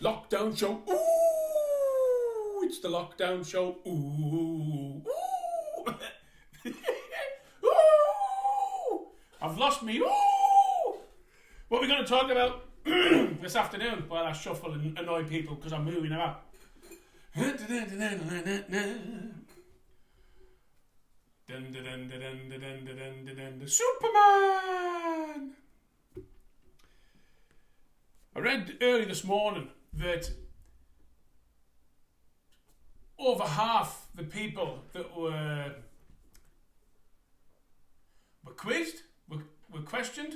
Lockdown show. Ooh, it's the lockdown show. Ooh, ooh. Ooh. I've lost me. Ooh. What are we going to talk about this afternoon? While I shuffle and annoy people because I'm moving about. Superman! I read early this morning that over half the people that were quizzed, were questioned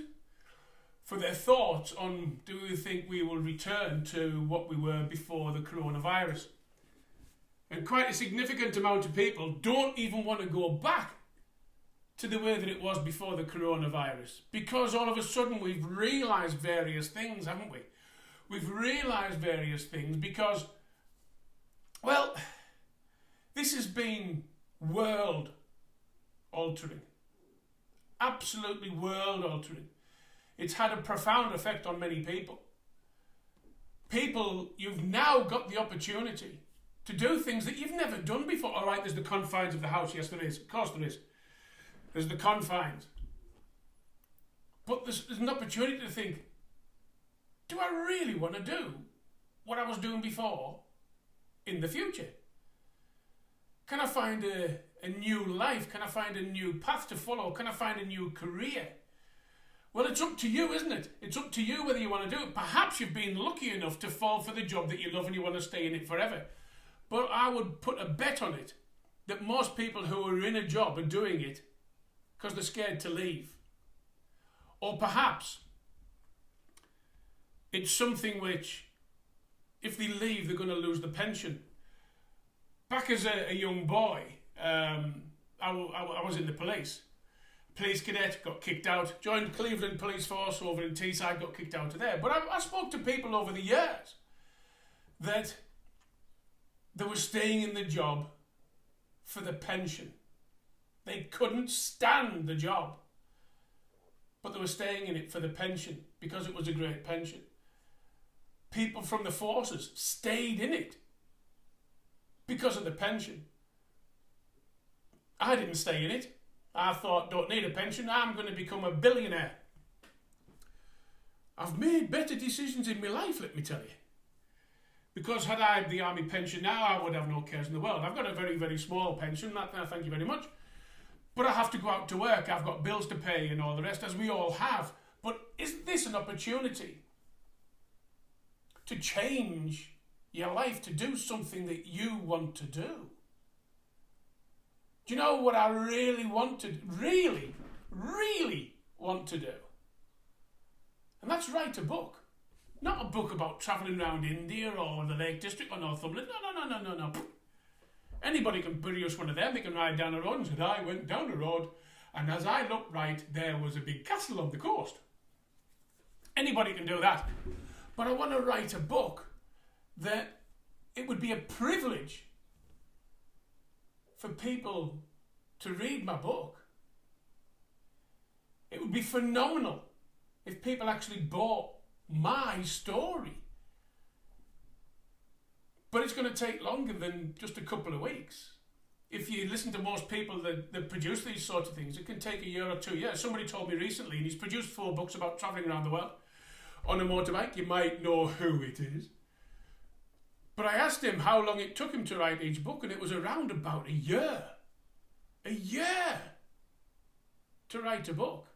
for their thoughts on, do we think we will return to what we were before the coronavirus? And quite a significant amount of people don't even want to go back to the way that it was before the coronavirus, because all of a sudden we've realised various things, haven't we? We've realised various things because, well, this has been world altering. Absolutely world altering. It's had a profound effect on many people. People, you've now got the opportunity to do things that you've never done before. All right, there's the confines of the house. Yes, there is. Of course there is. There's the confines. But there's an opportunity to think, do I really want to do what I was doing before in the future? Can I find a new life? Can I find a new path to follow? Can I find a new career? Well, it's up to you, isn't it? It's up to you whether you want to do it. Perhaps you've been lucky enough to fall for the job that you love and you want to stay in it forever. But I would put a bet on it that most people who are in a job are doing it because they're scared to leave. Or perhaps it's something which, if they leave, they're going to lose the pension. Back as a young boy, I was in the police. Police cadet, got kicked out, joined Cleveland Police Force over in Teesside, got kicked out of there. But I spoke to people over the years that they were staying in the job for the pension. They couldn't stand the job, but they were staying in it for the pension because it was a great pension. People from the forces stayed in it because of the pension. I didn't stay in it. I thought, don't need a pension, I'm going to become a billionaire. I've made better decisions in my life, let me tell you. Because had I had the army pension now, I would have no cares in the world. I've got a very, very small pension, thank you very much. But I have to go out to work, I've got bills to pay and all the rest, as we all have. But isn't this an opportunity to change your life, to do something that you want to do? Do you know what I really want to, really want to do? And that's write a book. Not a book about travelling around India or the Lake District or Northumberland. No. Anybody can produce one of them. They can ride down the road and say, I went down the road and as I looked right, there was a big castle on the coast. Anybody can do that. But I want to write a book that it would be a privilege for people to read my book. It would be phenomenal if people actually bought my story. But it's going to take longer than just a couple of weeks. If you listen to most people that produce these sorts of things, it can take a year or 2 years. Somebody told me recently, and he's produced 4 books about travelling around the world on a motorbike. You might know who it is. But I asked him how long it took him to write each book, and it was around about a year. A year to write a book.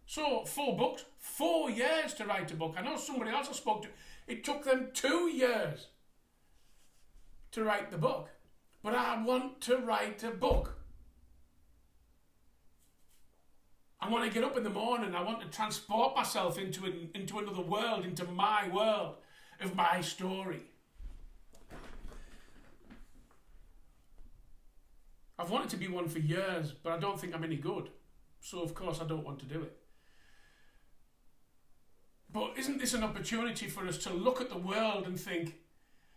So 4 books, 4 years to write a book. I know somebody else I spoke to, it took them 2 years to write the book. But I want to write a book. I want to get up in the morning, I want to transport myself into another world, into my world of my story. I've wanted to be one for years, but I don't think I'm any good. So of course I don't want to do it. But isn't this an opportunity for us to look at the world and think,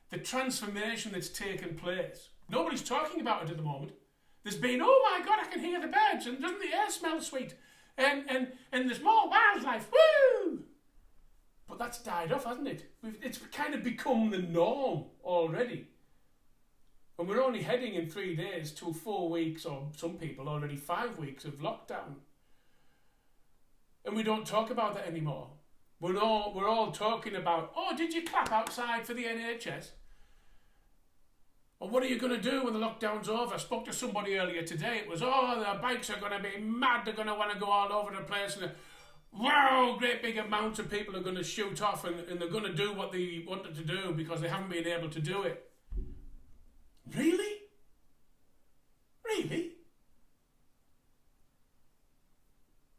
the transformation that's taken place? Nobody's talking about it at the moment. There's been, oh my God, I can hear the birds, and doesn't the air smell sweet? And there's more wildlife, woo! But that's died off, hasn't it? It's kind of become the norm already. And we're only heading in 3 days to 4 weeks, or some people already 5 weeks of lockdown. And we don't talk about that anymore. We're all talking about, oh, did you clap outside for the NHS? Or what are you going to do when the lockdown's over? I spoke to somebody earlier today. It was, oh, the bikes are going to be mad. They're going to want to go all over the place. And wow, great big amounts of people are going to shoot off and they're going to do what they wanted to do because they haven't been able to do it. Really? Really?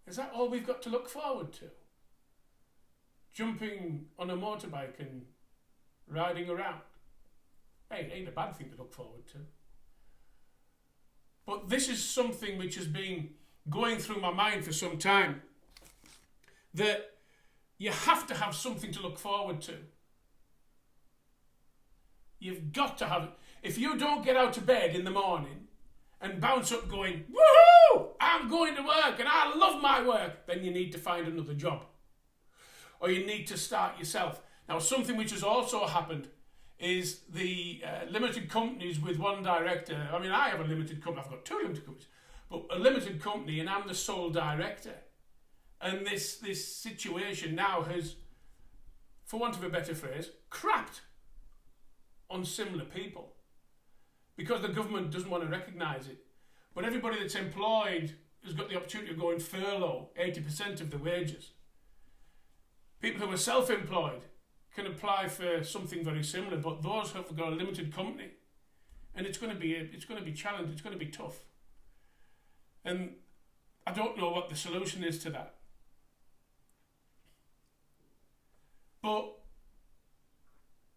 Is that all we've got to look forward to? Jumping on a motorbike and riding around? Hey, it ain't a bad thing to look forward to. But this is something which has been going through my mind for some time. That you have to have something to look forward to. You've got to have it. If you don't get out of bed in the morning and bounce up going, woohoo, I'm going to work and I love my work, then you need to find another job. Or you need to start yourself. Now, something which has also happened is the limited companies with one director. I mean, I have a limited company. I've got 2 limited companies. But a limited company and I'm the sole director. And this situation now has, for want of a better phrase, crapped on similar people. Because the government doesn't want to recognise it. But everybody that's employed has got the opportunity to go in furlough 80% of the wages. People who are self-employed can apply for something very similar, but those who have got a limited company, and it's going to be challenged, it's going to be tough. And I don't know what the solution is to that. But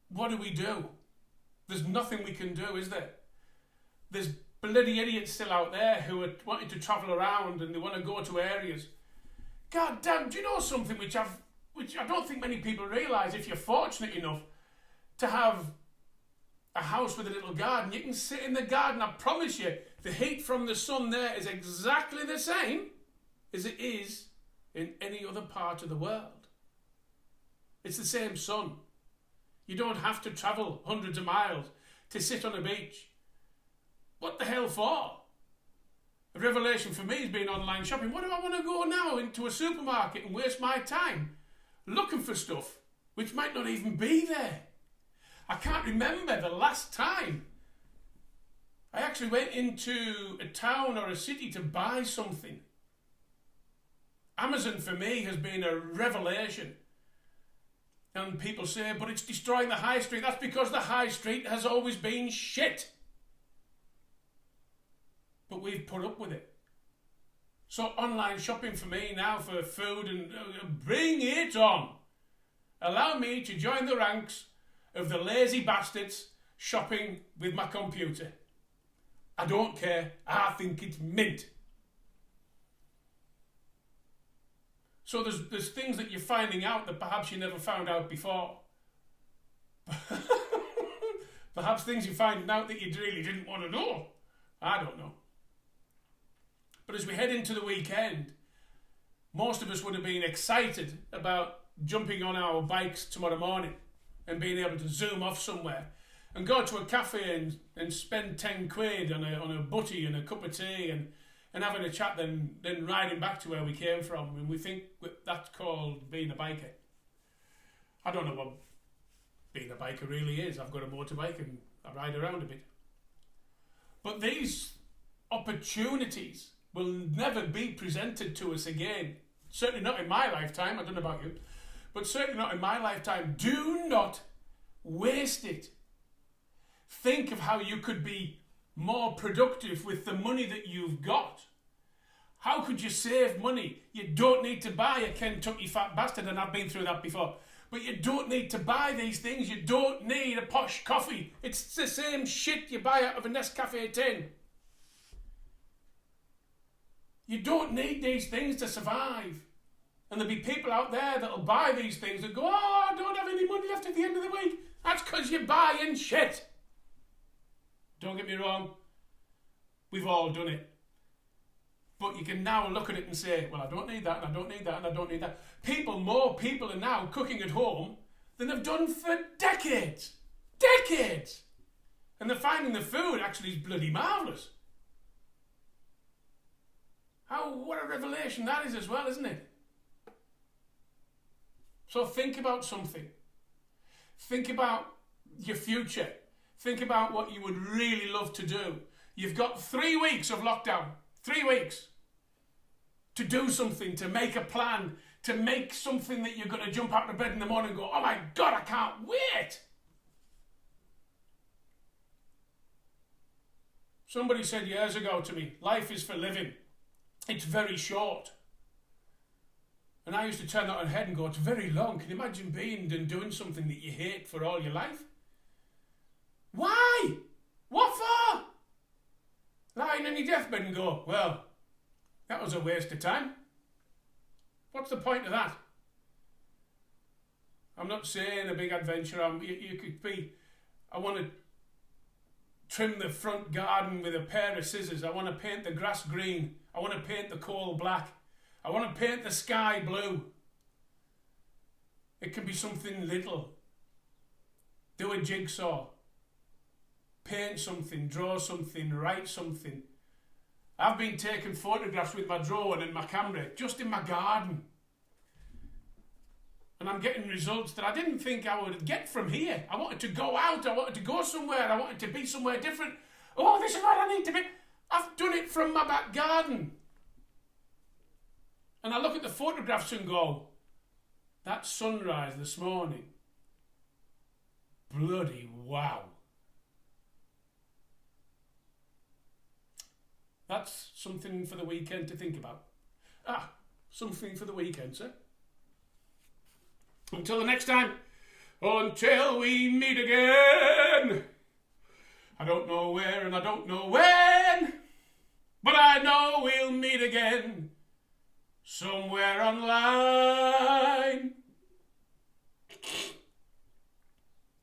what do we do? There's nothing we can do, is there? There's bloody idiots still out there who are wanting to travel around and they want to go to areas. God damn, do you know something which I don't think many people realise? If you're fortunate enough to have a house with a little garden, you can sit in the garden. I promise you, the heat from the sun there is exactly the same as it is in any other part of the world. It's the same sun. You don't have to travel hundreds of miles to sit on a beach. What the hell for? A revelation for me has been online shopping. What do I want to go now into a supermarket and waste my time looking for stuff which might not even be there? I can't remember the last time I actually went into a town or a city to buy something. Amazon for me has been a revelation. And people say, but it's destroying the high street. That's because the high street has always been shit. But we've put up with it. So online shopping for me now for food, and bring it on. Allow me to join the ranks of the lazy bastards shopping with my computer. I don't care. I think it's mint. So there's things that you're finding out that perhaps you never found out before. Perhaps things you're finding out that you really didn't want to know. I don't know. But as we head into the weekend, most of us would have been excited about jumping on our bikes tomorrow morning and being able to zoom off somewhere and go to a cafe and spend 10 quid on a butty and a cup of tea and having a chat, then riding back to where we came from. And we think that's called being a biker. I don't know what being a biker really is. I've got a motorbike and I ride around a bit. But these opportunities will never be presented to us again. Certainly not in my lifetime. I don't know about you. But certainly not in my lifetime. Do not waste it. Think of how you could be more productive with the money that you've got. How could you save money? You don't need to buy a Kentucky Fat Bastard, and I've been through that before. But you don't need to buy these things. You don't need a posh coffee. It's the same shit you buy out of a Nescafe tin. You don't need these things to survive. And there'll be people out there that'll buy these things and go, oh, I don't have any money left at the end of the week. That's because you're buying shit. Don't get me wrong. We've all done it. But you can now look at it and say, well, I don't need that, and I don't need that, and I don't need that. More people are now cooking at home than they've done for decades. Decades! And they're finding the food actually is bloody marvellous. What a revelation that is as well, isn't it? So think about something. Think about your future. Think about what you would really love to do. You've got 3 weeks of lockdown. 3 weeks. To do something, to make a plan, to make something that you're going to jump out of bed in the morning and go, oh my God, I can't wait. Somebody said years ago to me, life is for living. It's very short. And I used to turn that on head and go, it's very long. Can you imagine being and doing something that you hate for all your life? Why? What for? Lying on your deathbed and go, well, that was a waste of time. What's the point of that? I'm not saying a big adventure. You could be, I want to trim the front garden with a pair of scissors. I want to paint the grass green. I want to paint the coal black. I want to paint the sky blue. It can be something little. Do a jigsaw. Paint something, draw something, write something. I've been taking photographs with my drone and my camera just in my garden. And I'm getting results that I didn't think I would get from here. I wanted to go out. I wanted to go somewhere. I wanted to be somewhere different. Oh, this is what I need to be. I've done it from my back garden. And I look at the photographs and go, that sunrise this morning, bloody wow. That's something for the weekend to think about. Something for the weekend, sir. Until the next time, until we meet again. I don't know where and I don't know when, but I know we'll meet again somewhere online.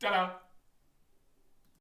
Ta-da.